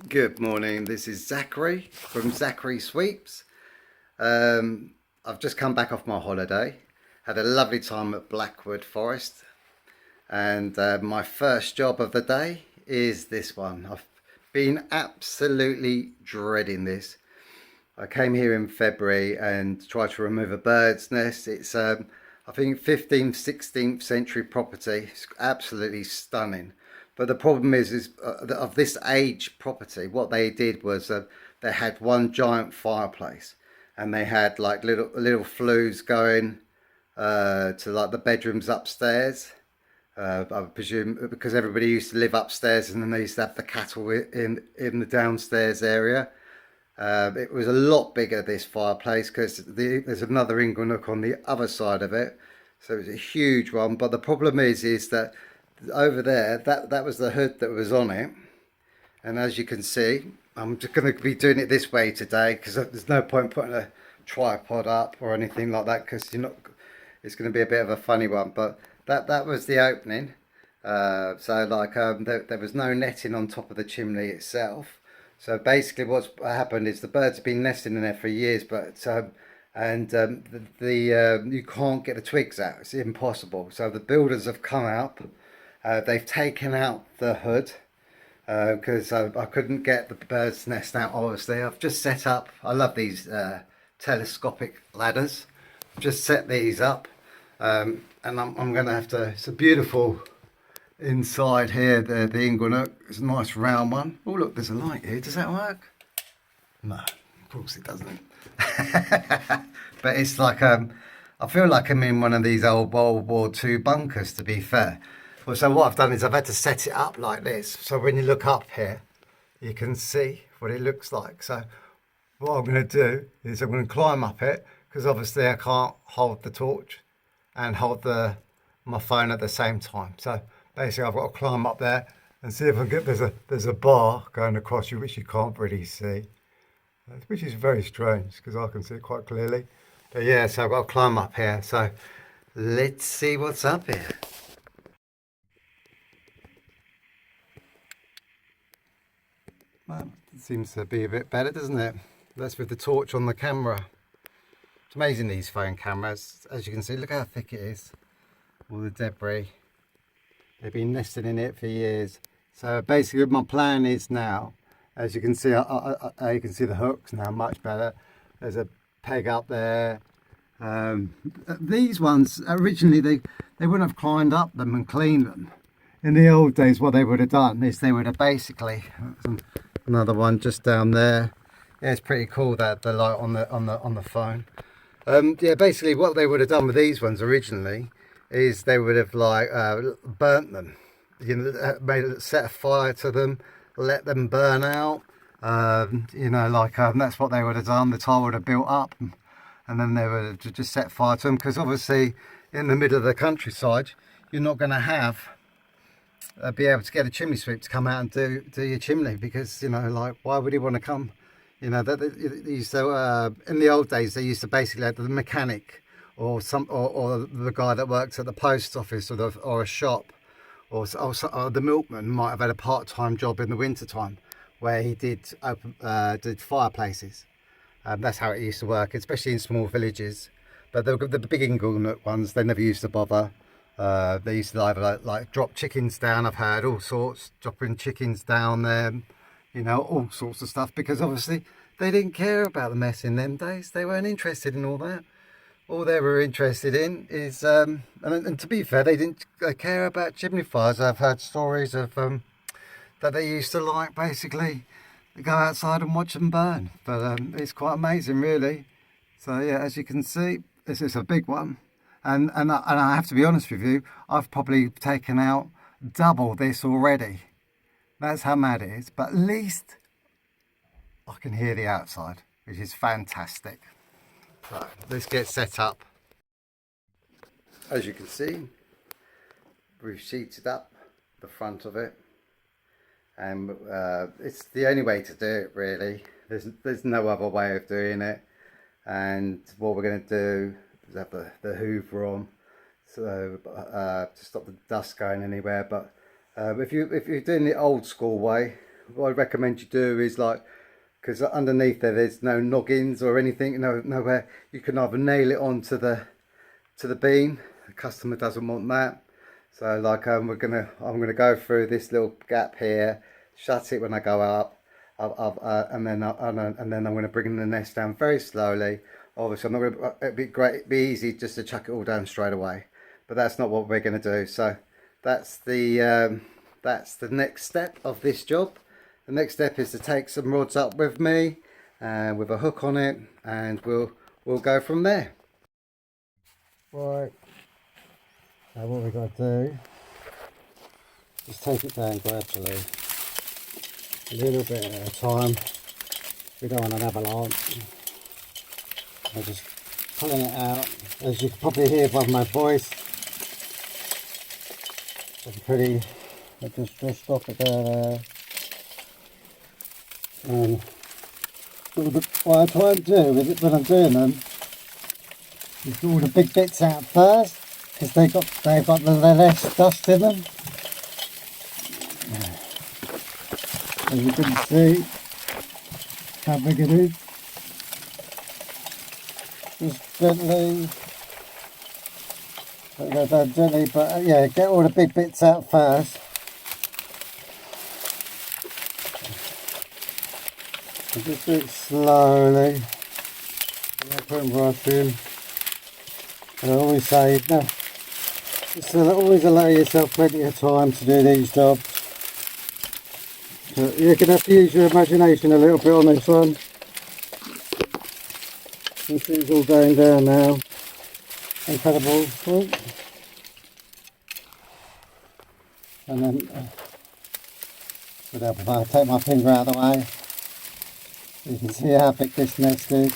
Good morning, this is Zachary from Zachary Sweeps. I've just come back off my holiday, had a lovely time at Blackwood Forest, and my first job of the day is this one. I've been absolutely dreading this. I came here in February and tried to remove a bird's nest. It's I think 15th, 16th century property. It's absolutely stunning. But the problem is of this age property, what they did was they had one giant fireplace, and they had like little flues going to like the bedrooms upstairs. I presume because everybody used to live upstairs, and then they used to have the cattle in the downstairs area. It was a lot bigger, this fireplace, because there's another Inglenook on the other side of it, so it's a huge one. But the problem is that over there, that was the hood that was on it, and as you can see, I'm just going to be doing it this way today because there's no point putting a tripod up or anything like that, because you're not. It's going to be a bit of a funny one, but that was the opening. So like there was no netting on top of the chimney itself. So basically, what's happened is the birds have been nesting in there for years, but you can't get the twigs out. It's impossible. So the builders have come out. They've taken out the hood because I couldn't get the bird's nest out. Obviously, I've just set up. I love these telescopic ladders. I've just set these up, and I'm going to have to. It's a beautiful inside here, the Inglenook. It's a nice round one. Oh look, there's a light here. Does that work? No, of course it doesn't. But it's like I feel like I'm in one of these old World War II bunkers, to be fair. Well, so what I've done is I've had to set it up like this, so when you look up here, you can see what it looks like. So what I'm going to do is I'm going to climb up it, because obviously I can't hold the torch and hold my phone at the same time. So basically I've got to climb up there and see if I can get, there's a bar going across you which you can't really see, which is very strange because I can see it quite clearly. But yeah, so I've got to climb up here. So let's see what's up here. Well, it seems to be a bit better, doesn't it? That's with the torch on the camera. It's amazing, these phone cameras. As you can see, look how thick it is. All the debris. They've been nesting in it for years. So basically my plan is now, as you can see, you can see the hooks now much better. There's a peg up there. These ones, originally they wouldn't have climbed up them and cleaned them. In the old days, what they would have done is they would have basically, another one just down there. Yeah, it's pretty cool, that the light on the phone. Yeah, basically what they would have done with these ones originally is they would have like burnt them, you know, set a fire to them, let them burn out. You know, like that's what they would have done. The tar would have built up, and then they would have just set fire to them, because obviously in the middle of the countryside you're not going to have be able to get a chimney sweep to come out and do your chimney, because, you know, like, why would he want to come? You know, that they used to, in the old days, they used to basically have the mechanic or the guy that worked at the post office or a shop, or the milkman might have had a part-time job in the winter time where he did fireplaces. That's how it used to work, especially in small villages. But the big Inglenook ones, they never used to bother. They used to either like drop chickens down. I've heard all sorts, dropping chickens down there, you know, all sorts of stuff, because obviously they didn't care about the mess in them days. They weren't interested in all that. All they were interested in is, and to be fair, they didn't care about chimney fires. I've heard stories of that they used to like basically go outside and watch them burn. But it's quite amazing, really. So yeah, as you can see, this is a big one. And I have to be honest with you, I've probably taken out double this already. That's how mad it is. But at least I can hear the outside, which is fantastic. So let's get set up. As you can see, we've sheeted up the front of it, and it's the only way to do it, really. There's no other way of doing it. And what we're going to do is have the hoover on, so to stop the dust going anywhere. But if you're doing the old school way, what I recommend you do is like, because underneath there's no noggins or anything, nowhere. You can either nail it onto the beam. The customer doesn't want that. So like I'm gonna go through this little gap here, shut it when I go up, and then I'm gonna bring the nest down very slowly. Obviously, I'm not gonna. It'd be easy just to chuck it all down straight away, but that's not what we're gonna do. So that's the next step of this job. The next step is to take some rods up with me, with a hook on it, and we'll go from there. Right. Now what we've got to do is take it down gradually, a little bit at a time. We don't want an avalanche. I'm just pulling it out. As you can probably hear by my voice, I just drop it down there. And what I try and do with it when I'm doing them is get all the big bits out first, because they've got the less dust in them. As you can see how big it is. Just gently, go down gently, but yeah, get all the big bits out first. And just do it slowly. Don't put them right in. And I always say, no, just always allow yourself plenty of time to do these jobs. So you're going to have to use your imagination a little bit on this one. You see it's all going down now. Incredible. Oh. And then, if I take my finger out of the way, you can see how big this nest is.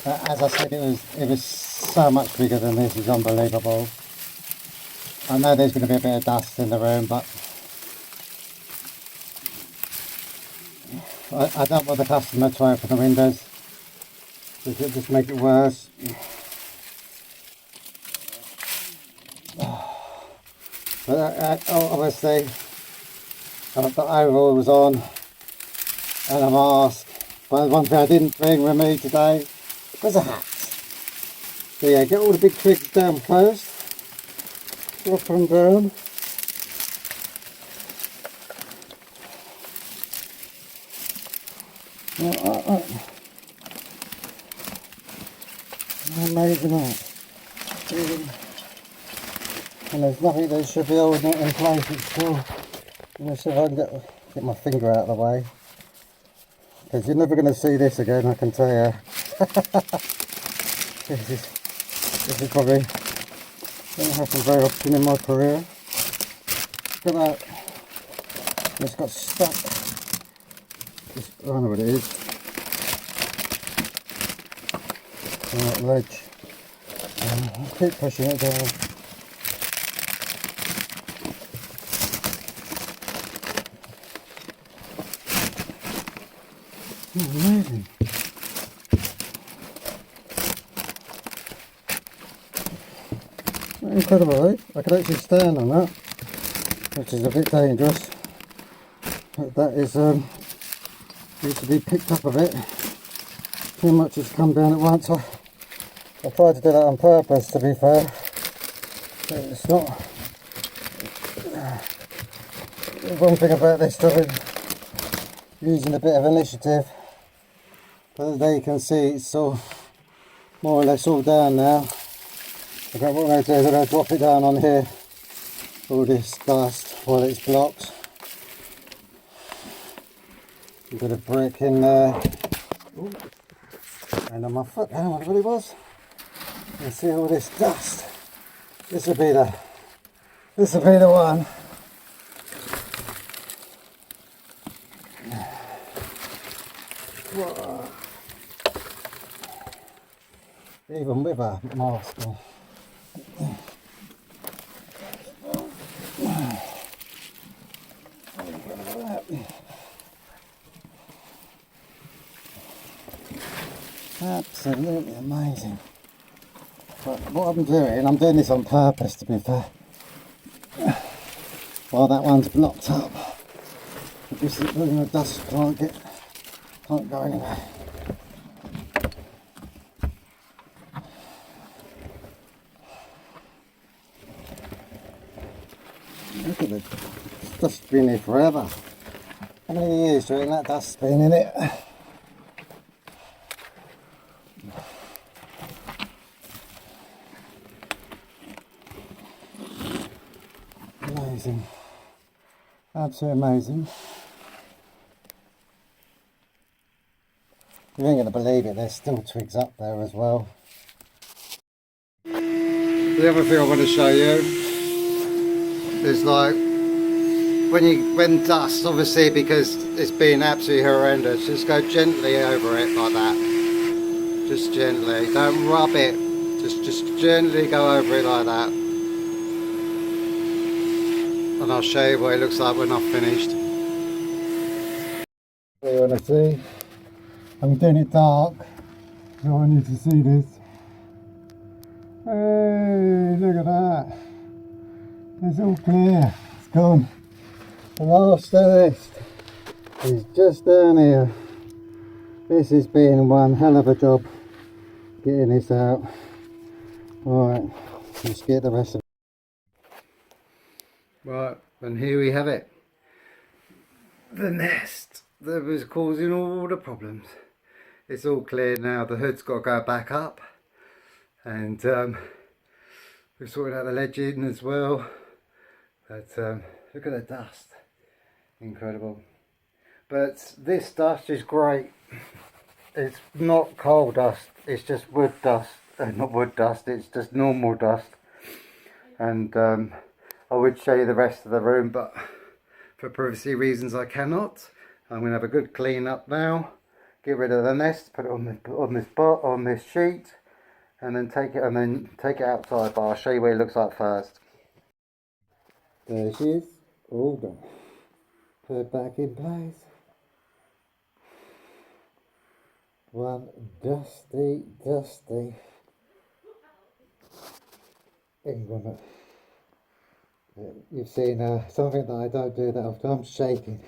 As I said, it was so much bigger than this. It's unbelievable. I know there's going to be a bit of dust in the room, but I don't want the customer to open the windows. Just make it worse. But obviously, the overall was on, and a mask. But one thing I didn't bring with me today was a hat. So yeah, get all the big twigs down first. Drop them down. Amazing that. And there's nothing that should be holding it in place. It's still. Let's see if I can get my finger out of the way. Because you're never going to see this again, I can tell you. This is probably going to happen very often in my career. Look at that. It's got stuck. I don't know what it is. On that ledge. I'll keep pushing it down. Oh, amazing. Incredible, eh? I could actually stand on that, which is a bit dangerous. But that is needs to be picked up a bit. Too much has come down at once. I tried to do that on purpose, to be fair. But it's not. The one thing about this job is using a bit of initiative. But there you can see it's all more or less all down now. Okay, what I'm going to do is I'm going to drop it down on here, all this dust while it's blocked. A bit of brick in there. Ooh. And on my foot, I don't know what it really was. You can see all this dust. This will be the one. Whoa. Even with a mask on. Absolutely amazing. But what I'm doing this on purpose, to be fair. While that one's blocked up, This is when the dust can't go anywhere. Look at the dust's been here forever. How many years do you reckon that dust's been in it? Amazing. Absolutely amazing. You ain't going to believe it, there's still twigs up there as well. The other thing I want to show you is like when dust, obviously because it's been absolutely horrendous, just go gently over it like that. Just gently, don't rub it, just gently go over it like that. And I'll show you what it looks like when I've finished. So you want to see? I'm doing it dark, so I want you to see this. Hey, look at that. It's all clear, it's gone. The last of this is just down here. This has been one hell of a job getting this out. Alright, let's get the rest of it. Right, and here we have it. The nest that was causing all the problems. It's all cleared now, the hood's got to go back up. And we've sorted out the ledging as well. But look at the dust. Incredible. But this dust is great. It's not coal dust, it's just wood dust. Not wood dust, it's just normal dust. And I would show you the rest of the room, but for privacy reasons I cannot. I'm going to have a good clean up now. Get rid of the nest, put it on this sheet, and then take it outside. But I'll show you what it looks like first. There she is, all done. Put it back in place. One dusty Inglenook. You've seen something that I don't do that often. I'm shaking.